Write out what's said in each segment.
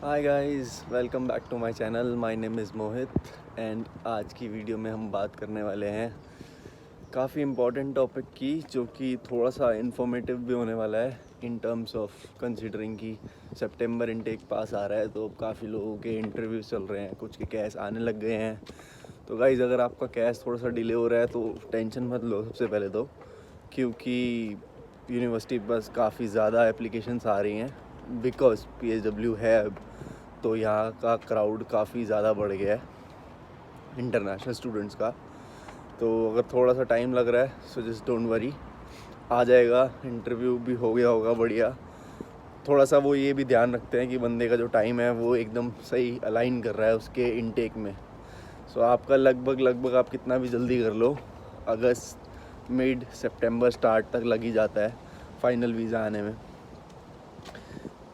Hi guys, welcome back to my channel. My name is Mohit and आज की video में हम बात करने वाले हैं काफ़ी इम्पोर्टेंट टॉपिक की, जो कि थोड़ा सा इन्फॉर्मेटिव भी होने वाला है इन टर्म्स ऑफ कंसिडरिंग कि सितंबर इनटेक पास आ रहा है, तो काफ़ी लोगों के इंटरव्यूज चल रहे हैं, कुछ के कैश आने लग गए हैं। तो गाइस, अगर आपका कैश थोड़ा सा डिले हो रहा है तो टेंशन मत लो सबसे पहले तो, क्योंकि यूनिवर्सिटी बस काफ़ी ज़्यादा एप्लीकेशंस आ रही हैं बिकॉज PSW है अब, तो यहाँ का क्राउड काफ़ी ज़्यादा बढ़ गया है इंटरनेशनल स्टूडेंट्स का। तो अगर थोड़ा सा टाइम लग रहा है सो जस्ट डोंट वरी, आ जाएगा। इंटरव्यू भी हो गया होगा बढ़िया। थोड़ा सा वो ये भी ध्यान रखते हैं कि बंदे का जो टाइम है वो एकदम सही अलाइन कर रहा है उसके इनटेक में। सो आपका लगभग आप कितना भी जल्दी कर लो, अगस्त मिड सितंबर स्टार्ट तक लग ही जाता है फाइनल वीज़ा आने में।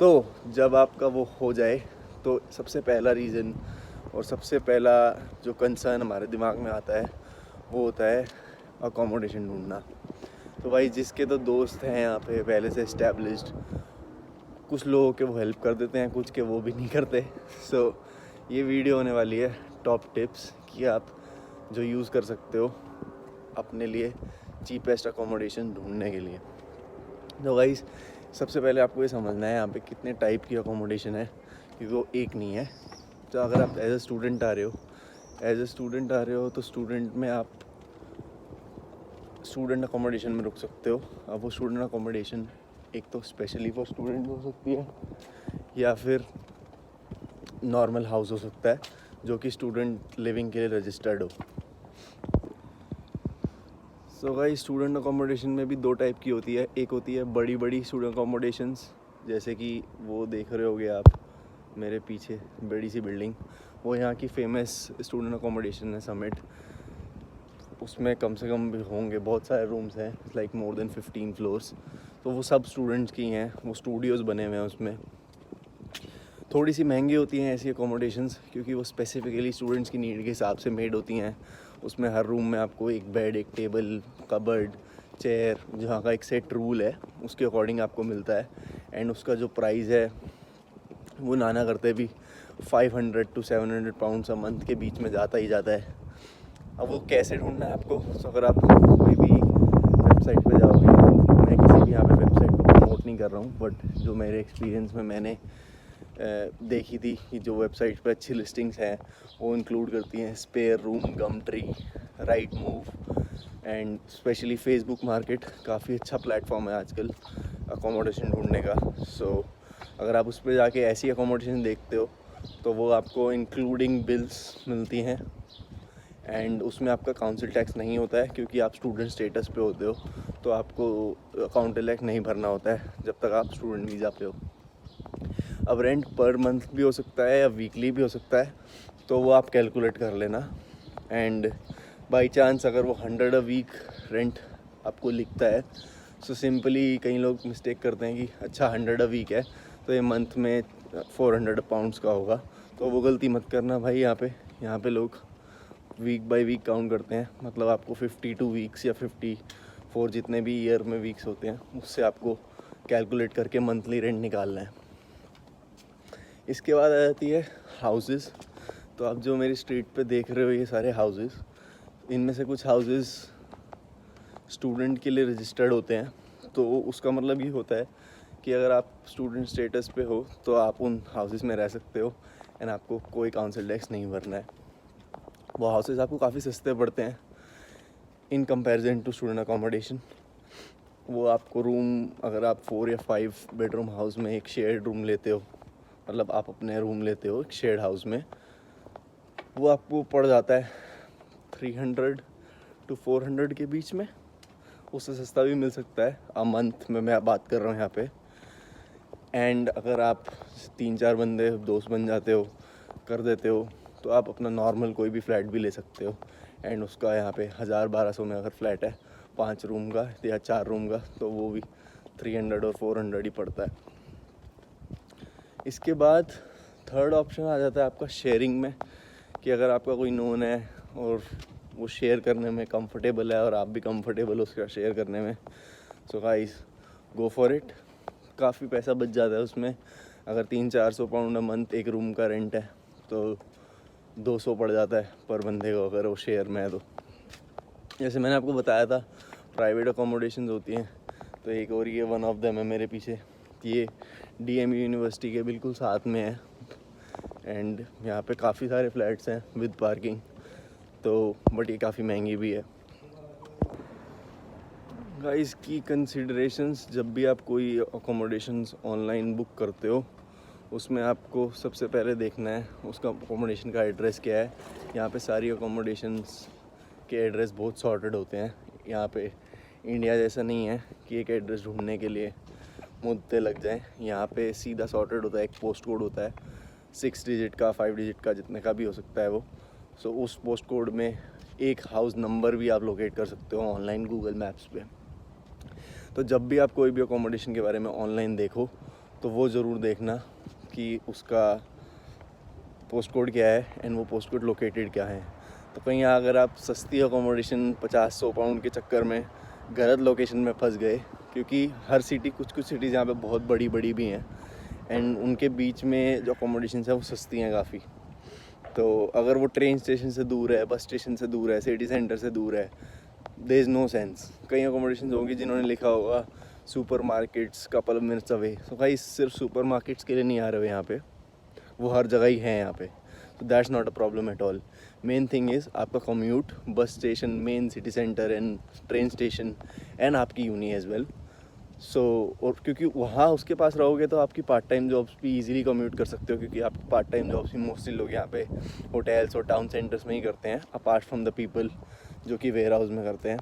तो जब आपका वो हो जाए तो सबसे पहला रीज़न और सबसे पहला जो कंसर्न हमारे दिमाग में आता है वो होता है अकोमोडेशन ढूंढना। तो भाई, जिसके तो दोस्त हैं यहाँ पे पहले से इस्टेब्लिश्ड, कुछ लोगों के वो हेल्प कर देते हैं, कुछ के वो भी नहीं करते। सो ये वीडियो होने वाली है टॉप टिप्स कि आप जो यूज़ कर सकते हो अपने लिए चीपेस्ट अकोमोडेशन ढूंढने के लिए। तो गाइस, सबसे पहले आपको ये समझना है यहाँ पे कितने टाइप की अकोमोडेशन है, क्योंकि वो एक नहीं है। तो अगर आप एज ए स्टूडेंट आ रहे हो तो स्टूडेंट में आप स्टूडेंट अकोमोडेशन में रुक सकते हो। अब वो स्टूडेंट अकोमोडेशन एक तो स्पेशली फॉर स्टूडेंट हो सकती है, या फिर नॉर्मल हाउस हो सकता है जो कि स्टूडेंट लिविंग के लिए रजिस्टर्ड हो। सो गाइस, स्टूडेंट अकोमोडेशन में भी दो टाइप की होती है। एक होती है बड़ी बड़ी स्टूडेंट अकोमोडेशंस, जैसे कि वो देख रहे होगे आप मेरे पीछे बड़ी सी बिल्डिंग, वो यहाँ की फेमस स्टूडेंट अकोमोडेशन है समिट। उसमें कम से कम भी होंगे बहुत सारे रूम्स हैं, लाइक मोर देन 15 फ्लोर्स। तो वो सब स्टूडेंट्स की हैं, वो स्टूडियोज़ बने हुए हैं उसमें। थोड़ी सी महंगी होती हैं ऐसी अकोमोडेशंस, क्योंकि वो स्पेसिफिकली स्टूडेंट्स की नीड के हिसाब से मेड होती हैं। उसमें हर रूम में आपको एक बेड, एक टेबल, कबर्ड, चेयर, जहाँ का एक सेट रूल है उसके अकॉर्डिंग आपको मिलता है। एंड उसका जो प्राइस है वो नाना करते भी 500 to 700 पाउंड्स अ मंथ के बीच में जाता ही जाता है। अब वो कैसे ढूंढना है आपको? तो अगर आप कोई भी वेबसाइट पे जाओगे, मैं किसी भी यहाँ पे वेबसाइट को प्रमोट नहीं कर रहा हूँ, बट जो मेरे एक्सपीरियंस में मैंने देखी थी कि जो वेबसाइट पे अच्छी लिस्टिंग्स हैं वो इंक्लूड करती हैं SpareRoom, Gumtree, Rightmove and specially Facebook market काफ़ी अच्छा प्लेटफॉर्म है आजकल अकोमोडेशन ढूंढने का। सो अगर आप उस पर जाके ऐसी अकोमोडेशन देखते हो तो वो आपको इंक्लूडिंग बिल्स मिलती हैं, एंड उसमें आपका काउंसिल टैक्स नहीं होता है, क्योंकि आप स्टूडेंट स्टेटस पे होते हो। तो आपको काउंसिल टैक्स नहीं भरना होता है जब तक आप स्टूडेंट वीज़ा पे हो। अब रेंट पर मंथ भी हो सकता है या वीकली भी हो सकता है, तो वो आप कैलकुलेट कर लेना। एंड बाई चांस अगर वो 100 अ वीक रेंट आपको लिखता है, सो सिंपली कई लोग मिस्टेक करते हैं कि अच्छा 100 अ वीक है तो ये मंथ में 400 पाउंड्स का होगा। तो वो गलती मत करना भाई। यहाँ पे लोग वीक बाय वीक काउंट करते हैं, मतलब आपको 52 वीक्स या 54 जितने भी ईयर में वीक्स होते हैं उससे आपको कैलकुलेट करके मंथली रेंट निकालना है। इसके बाद आ जाती है हाउसेस। तो आप जो मेरी स्ट्रीट पे देख रहे हो ये सारे हाउसेस, इनमें से कुछ हाउसेस स्टूडेंट के लिए रजिस्टर्ड होते हैं। तो उसका मतलब ये होता है कि अगर आप स्टूडेंट स्टेटस पे हो तो आप उन हाउसेस में रह सकते हो एंड आपको कोई काउंसिल टैक्स नहीं भरना है। वो हाउसेस आपको काफ़ी सस्ते पड़ते हैं in comparison to student accommodation. वो आपको रूम, अगर आप 4 या 5 बेडरूम हाउस में एक शेयर्ड रूम लेते हो, मतलब आप अपने रूम लेते हो एक शेयर्ड हाउस में, वो आपको पड़ जाता है 300 to 400 के बीच में। उससे सस्ता भी मिल सकता है आ मंथ में, मैं बात कर रहा हूँ यहाँ पे। एंड अगर आप 3-4 बंदे दोस्त बन जाते हो, कर देते हो, तो आप अपना नॉर्मल कोई भी फ्लैट भी ले सकते हो। एंड उसका यहाँ पे 1000-1200 में अगर फ्लैट है 5 रूम का या 4 रूम का, तो वो भी 300 और 400 ही पड़ता है। इसके बाद थर्ड ऑप्शन आ जाता है आपका शेयरिंग में, कि अगर आपका कोई नोन है और वो शेयर करने में कंफर्टेबल है और आप भी कंफर्टेबल हो उसका शेयर करने में, so guys go for it. काफ़ी पैसा बच जाता है उसमें अगर 300-400 पाउंड अ मंथ एक रूम का रेंट है तो 200 पड़ जाता है पर बंदे को, अगर वो शेयर में है तो। जैसे मैंने आपको बताया था प्राइवेट अकोमोडेशंस होती हैं, तो एक और ये वन ऑफ देम है मेरे पीछे। ये DMU यूनिवर्सिटी के बिल्कुल साथ में है एंड यहाँ पे काफ़ी सारे फ्लैट्स हैं विद पार्किंग, तो बट ये काफ़ी महंगी भी है। गाइस की कंसिडरेशंस, जब भी आप कोई अकोमोडेशंस ऑनलाइन बुक करते हो उसमें आपको सबसे पहले देखना है उसका अकोमोडेशन का एड्रेस क्या है। यहाँ पे सारी अकोमोडेशंस के एड्रेस बहुत सॉर्टेड होते हैं। यहाँ पे इंडिया जैसा नहीं है कि एक एड्रेस ढूंढने के लिए मुद्दे लग जाएं। यहाँ पे सीधा सॉर्टेड होता है, एक पोस्ट कोड होता है 6 डिजिट का, 5 डिजिट का, जितने का भी हो सकता है वो। सो उस पोस्ट कोड में एक हाउस नंबर भी आप लोकेट कर सकते हो ऑनलाइन गूगल मैप्स पे। तो जब भी आप कोई भी अकोमोडेशन के बारे में ऑनलाइन देखो तो वो ज़रूर देखना कि उसका पोस्ट कोड क्या है एंड वो पोस्ट कोड लोकेटेड क्या है। तो कहीं अगर आप सस्ती अकोमोडेशन 50-100 पाउंड के चक्कर में गलत लोकेशन में फंस गए, क्योंकि हर सिटी, कुछ सिटीज़ यहाँ पे बहुत बड़ी बड़ी भी हैं एंड उनके बीच में जो अकोमोडेशन है वो सस्ती हैं काफ़ी। तो अगर वो ट्रेन स्टेशन से दूर है, बस स्टेशन से दूर है, सिटी सेंटर से दूर है, देयर इज़ नो सेंस। कई अकोमोडेशन होंगी जिन्होंने लिखा होगा super markets couple of minutes away. तो भाई सिर्फ सुपर मार्केट्स के लिए नहीं आ रहे हो यहाँ पे, वो हर जगह ही है यहाँ पे। तो that's not a problem at all. Main thing is आपका commute, bus station, main city centre and train station and आपकी यूनी एज वेल। सो और क्योंकि वहाँ उसके पास रहोगे तो आपकी पार्ट टाइम जॉब्स भी इजीली कम्यूट कर सकते हो, क्योंकि आप पार्ट टाइम जॉब्स भी मोस्टली लोग यहाँ पे होटल्स और टाउन सेंटर्स में ही करते हैं, अपार्ट फ्रॉम द पीपल जो कि वेयर हाउस में करते हैं।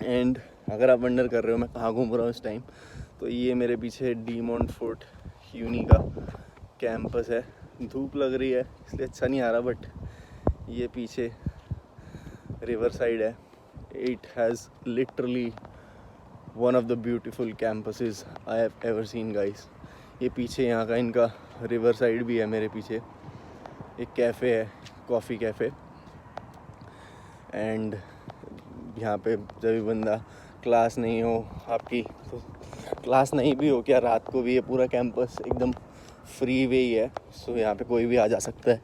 एंड अगर आप वंडर कर रहे हो मैं कहाँ घूम रहा हूँ इस टाइम, तो ये मेरे पीछे डी मोंटफोर्ट यूनी का कैंपस है। धूप लग रही है इसलिए अच्छा नहीं आ रहा, बट ये पीछे रिवर साइड है। It has literally one of the beautiful campuses I have ever seen guys. ये पीछे यहाँ का इनका रिवर साइड भी है मेरे पीछे। एक कैफ़े है, कॉफ़ी कैफ़े, एंड यहाँ पे जब भी बंदा क्लास नहीं हो आपकी, तो क्लास नहीं भी हो क्या, रात को भी ये पूरा कैंपस एकदम फ्री वे ही है। सो यहाँ पे कोई भी आ जा सकता है।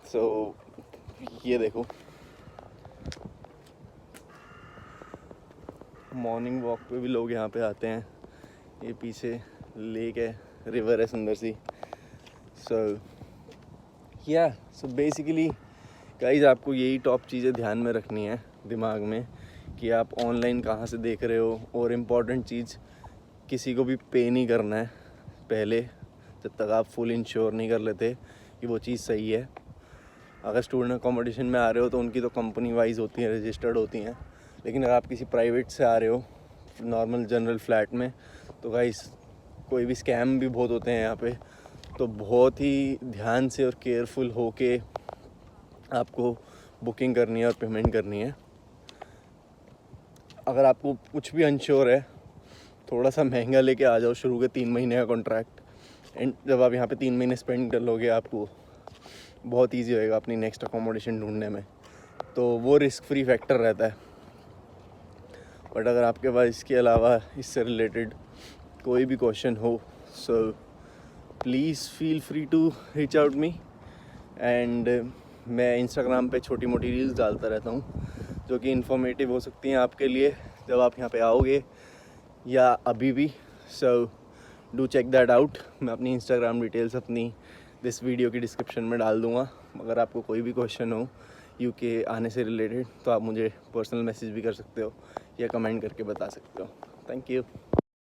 सो ये देखो, मॉर्निंग वॉक पे भी लोग यहाँ पे आते हैं। ये पीछे लेक है, रिवर है सुंदर सी। सो बेसिकली गाइस आपको यही टॉप चीज़ें ध्यान में रखनी है दिमाग में कि आप ऑनलाइन कहाँ से देख रहे हो। और इम्पॉर्टेंट चीज़, किसी को भी पे नहीं करना है पहले जब तक आप फुल इंश्योर नहीं कर लेते कि वो चीज़ सही है। अगर स्टूडेंट अकोमोडेशन में आ रहे हो तो उनकी तो कंपनी वाइज होती हैं, रजिस्टर्ड होती हैं, लेकिन अगर आप किसी प्राइवेट से आ रहे हो नॉर्मल जनरल फ्लैट में, तो गाइस कोई भी स्कैम भी बहुत होते हैं यहाँ पे। तो बहुत ही ध्यान से और केयरफुल होके आपको बुकिंग करनी है और पेमेंट करनी है। अगर आपको कुछ भी अनश्योर है, थोड़ा सा महंगा लेके आ जाओ शुरू के 3 महीने का कॉन्ट्रैक्ट, एंड जब आप यहाँ पे 3 महीने स्पेंड कर लोगे आपको बहुत ईजी होएगा अपनी नेक्स्ट अकोमोडेशन ढूंढने में। तो वो रिस्क फ्री फैक्टर रहता है। बट अगर आपके पास इसके अलावा इससे रिलेटेड कोई भी क्वेश्चन हो, so please feel free to reach out me. And मैं इंस्टाग्राम पे छोटी मोटी रील्स डालता रहता हूँ जो कि इन्फॉर्मेटिव हो सकती हैं आपके लिए जब आप यहाँ पे आओगे या अभी भी। So do check that out. मैं अपनी इंस्टाग्राम डिटेल्स अपनी दिस वीडियो की डिस्क्रिप्शन में डाल दूँगा। अगर आपको कोई भी क्वेश्चन हो यूके आने से रिलेटेड तो आप मुझे पर्सनल मैसेज भी कर सकते हो या कमेंट करके बता सकते हो। Thank you.